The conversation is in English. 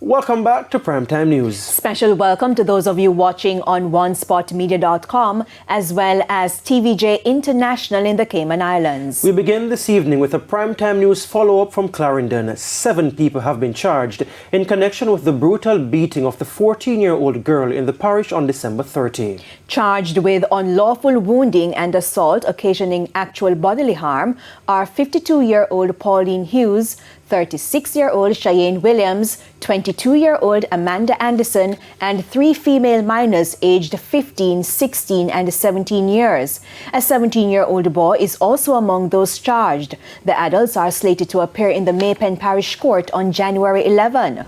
Welcome back to Primetime News. Special welcome to those of you watching on onespotmedia.com as well as TVJ International in the Cayman Islands. We begin this evening with a Primetime News follow-up from Clarendon. 7 people have been charged in connection with the brutal beating of the 14-year-old girl in the parish on December 30. Charged with unlawful wounding and assault occasioning actual bodily harm are 52-year-old Pauline Hughes, 36-year-old Cheyenne Williams, 22-year-old Amanda Anderson, and 3 female minors aged 15, 16, and 17 years. A 17-year-old boy is also among those charged. The adults are slated to appear in the Maypen Parish Court on January 11.